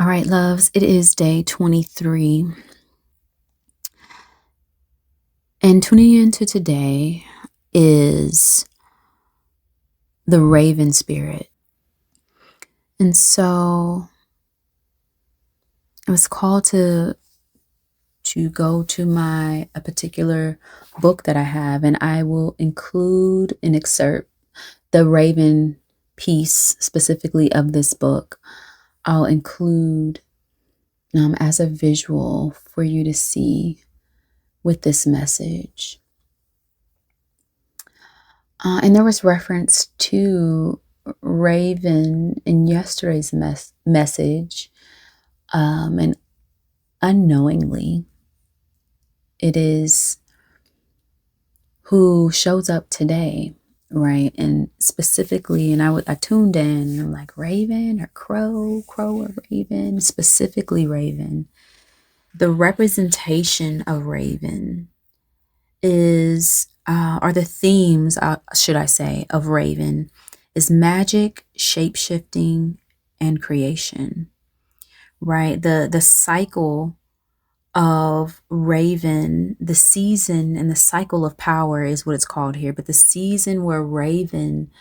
All right, loves, it is day 23. And tuning into today is the Raven spirit. And so I was called to go to a particular book that I have, and I will include an excerpt, the Raven piece specifically of this book. I'll include as a visual for you to see with this message. And there was reference to Raven in yesterday's message. And unknowingly, it is who shows up today, right? And specifically, and I tuned in and I'm like, Raven or crow or Raven, specifically Raven. The representation of Raven are the themes, should I say, of Raven is magic, shape-shifting, and creation, right? The cycle of Raven, the season and the cycle of power is what it's called here, but the season where Raven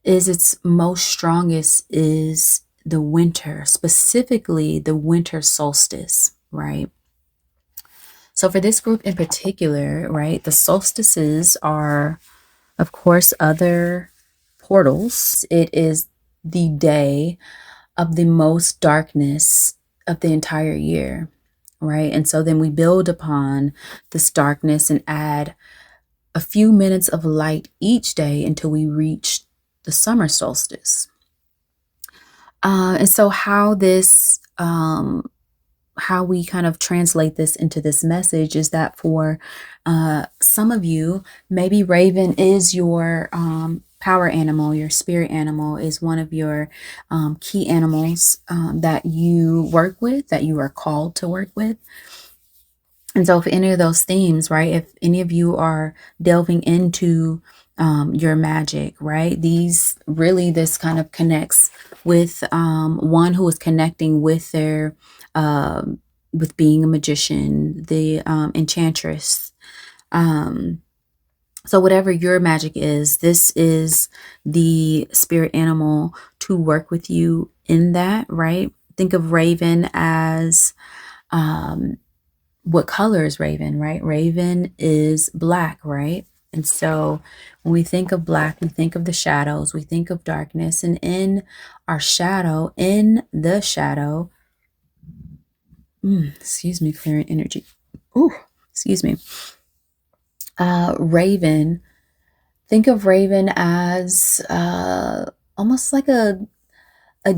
is its most strongest is the winter, specifically the winter solstice, right? So for this group in particular, right, the solstices are, of course, other portals. It is the day of the most darkness of the entire year, right? And so then we build upon this darkness and add a few minutes of light each day until we reach the summer solstice. And so how we kind of translate this into this message is that for some of you, maybe Raven is your power animal, your spirit animal is one of your key animals that you work with, that you are called to work with. And so if any of those themes, right, if any of you are delving into your magic, right, this kind of connects with one who is connecting with their with being a magician, the enchantress. So whatever your magic is, this is the spirit animal to work with you in that, right? Think of Raven as what color is Raven, right? Raven is black, right? And so when we think of black, we think of the shadows, we think of darkness, and in the shadow, excuse me, clearing energy. Ooh, excuse me. Raven, think of Raven as almost like a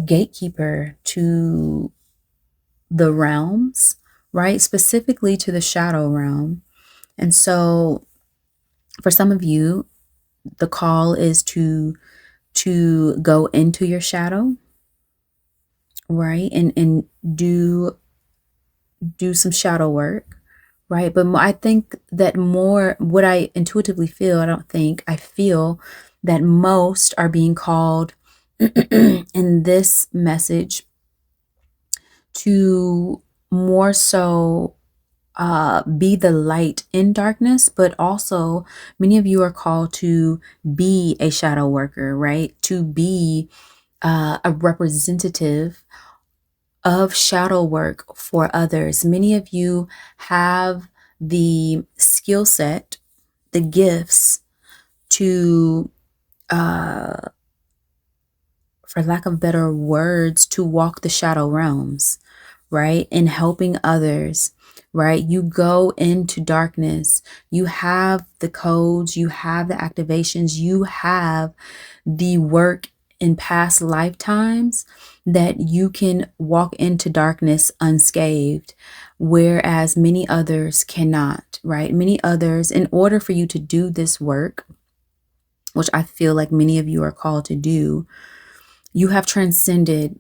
gatekeeper to the realms, right? Specifically to the shadow realm. And so for some of you, the call is to go into your shadow, right? And do some shadow work, right? But I think that more, what I intuitively feel, I feel that most are being called in this message to more so be the light in darkness, but also many of you are called to be a shadow worker, right? To be a representative of shadow work for others. Many of you have the skill set, the gifts to, for lack of better words, to walk the shadow realms, right? In helping others, right? You go into darkness, you have the codes, you have the activations, you have the work in past lifetimes that you can walk into darkness unscathed, whereas many others cannot, right? Many others, in order for you to do this work, which I feel like many of you are called to do, you have transcended,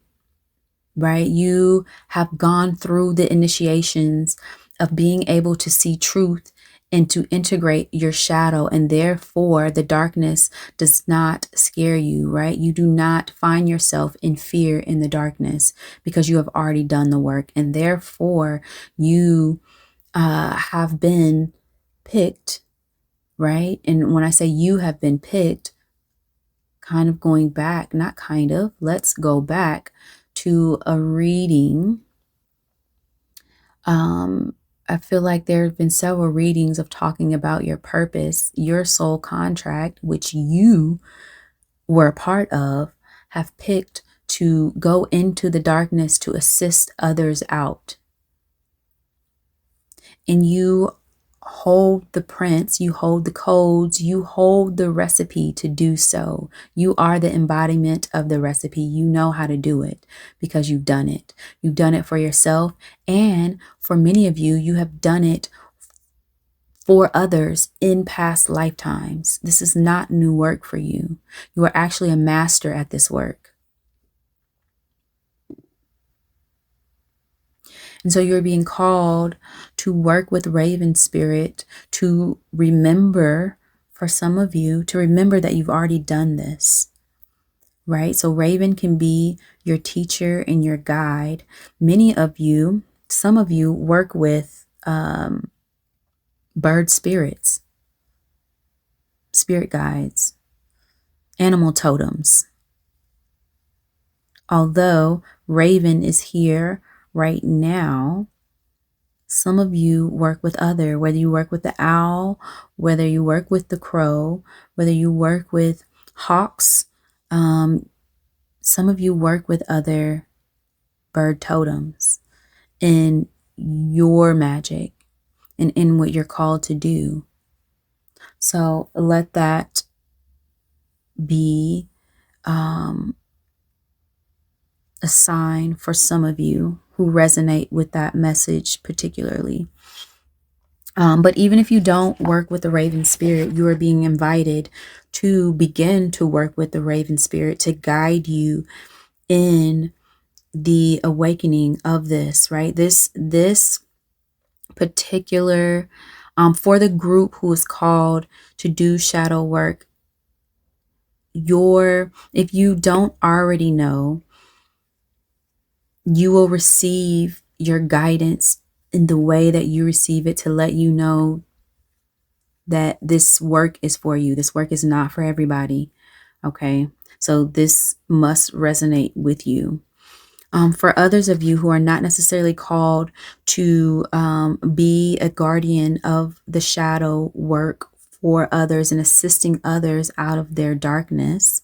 right? You have gone through the initiations of being able to see truth and to integrate your shadow. And therefore, the darkness does not scare you, right? You do not find yourself in fear in the darkness because you have already done the work. And therefore, you have been picked, right? And when I say you have been picked, kind of going back, not kind of, let's go back to a reading. I feel like there have been several readings of talking about your purpose, your soul contract, which you were a part of, have picked to go into the darkness to assist others out. And you hold the prints, you hold the codes, you hold the recipe to do so. You are the embodiment of the recipe. You know how to do it because you've done it. You've done it for yourself. And for many of you, you have done it for others in past lifetimes. This is not new work for you. You are actually a master at this work. And so you're being called to work with Raven Spirit, to remember, for some of you, to remember that you've already done this, right? So Raven can be your teacher and your guide. Many of you, some of you work with bird spirits, spirit guides, animal totems. Although Raven is here right now, some of you work with other, whether you work with the owl, whether you work with the crow, whether you work with hawks, some of you work with other bird totems in your magic and in what you're called to do. So let that be a sign for some of you who resonate with that message particularly. But even if you don't work with the Raven Spirit, you are being invited to begin to work with the Raven Spirit to guide you in the awakening of this, right? This particular, for the group who is called to do shadow work, if you don't already know, you will receive your guidance in the way that you receive it to let you know that this work is for you. This work is not for everybody. Okay. So this must resonate with you. For others of you who are not necessarily called to be a guardian of the shadow work for others and assisting others out of their darkness,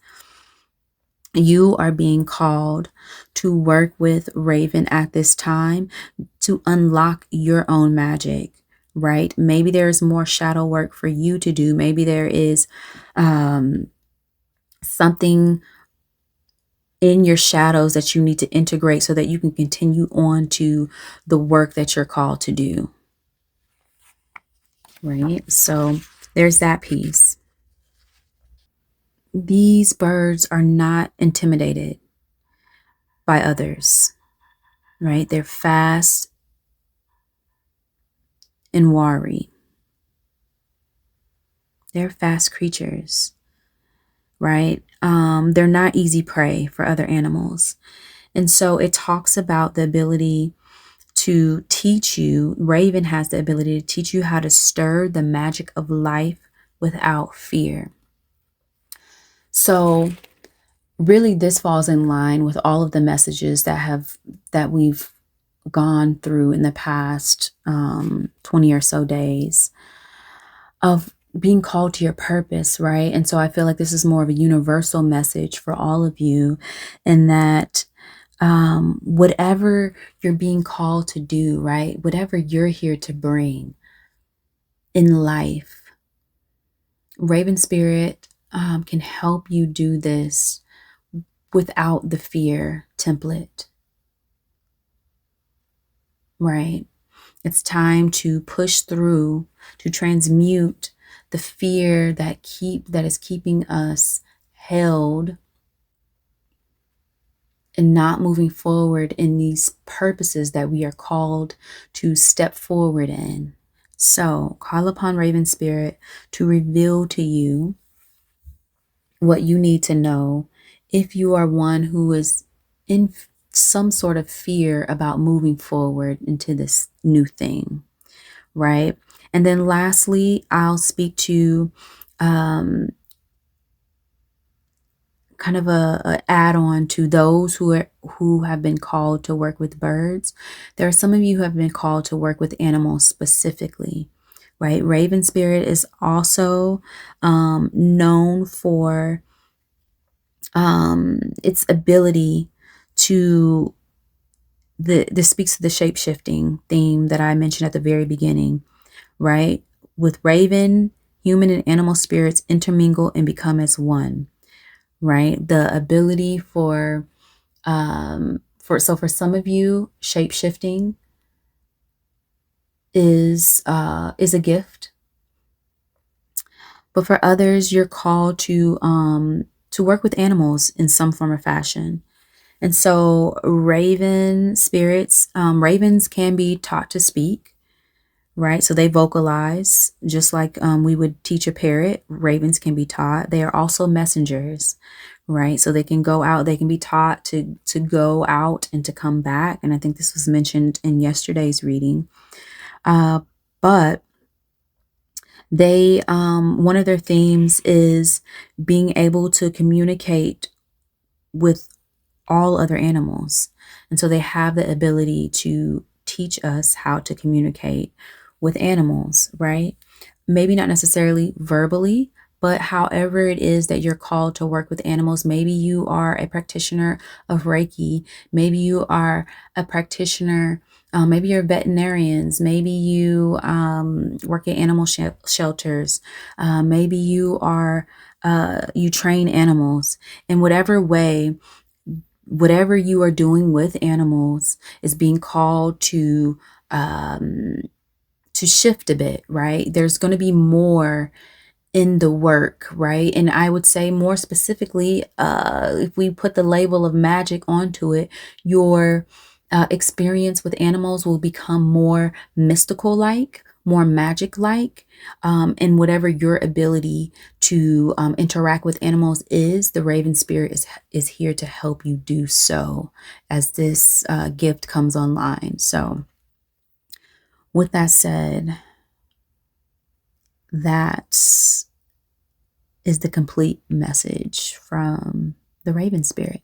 you are being called to work with Raven at this time to unlock your own magic, right? Maybe there's more shadow work for you to do. Maybe there is something in your shadows that you need to integrate so that you can continue on to the work that you're called to do, right? So there's that piece. These birds are not intimidated by others, right? They're fast and wary. They're fast creatures, right? They're not easy prey for other animals. And so it talks about the ability to teach you, Raven has the ability to teach you how to stir the magic of life without fear. So really this falls in line with all of the messages that we've gone through in the past 20 or so days of being called to your purpose, right? And so I feel like this is more of a universal message for all of you, and that whatever you're being called to do, right? Whatever you're here to bring in life, Raven Spirit can help you do this without the fear template, right? It's time to push through, to transmute the fear that is keeping us held and not moving forward in these purposes that we are called to step forward in, So call upon Raven Spirit to reveal to you what you need to know if you are one who is in some sort of fear about moving forward into this new thing, right? And then lastly, I'll speak to kind of a add-on to those who have been called to work with birds. There are some of you who have been called to work with animals specifically, right? Raven Spirit is also known for its ability to this speaks to the shape-shifting theme that I mentioned at the very beginning, right? With Raven, human and animal spirits intermingle and become as one, right? The ability for some of you, shape-shifting is a gift, but for others, you're called to work with animals in some form or fashion. And so raven spirits, ravens can be taught to speak, right? So they vocalize just like we would teach a parrot. Ravens can be taught. They are also messengers, right? So they can go out, they can be taught to go out and to come back. And I think this was mentioned in yesterday's reading. But they, one of their themes is being able to communicate with all other animals. And so they have the ability to teach us how to communicate with animals, right? Maybe not necessarily verbally, but however it is that you're called to work with animals. Maybe you are a practitioner of Reiki. Maybe you are a practitioner. Maybe you're veterinarians. Maybe you work at animal shelters. Maybe you are you train animals. In whatever way, whatever you are doing with animals is being called to shift a bit, right? There's going to be more in the work, right? And I would say more specifically, if we put the label of magic onto it, your experience with animals will become more mystical like, more magic like, and whatever your ability to interact with animals is, the Raven Spirit is here to help you do so as this gift comes online. So with that said, that is the complete message from the Raven Spirit.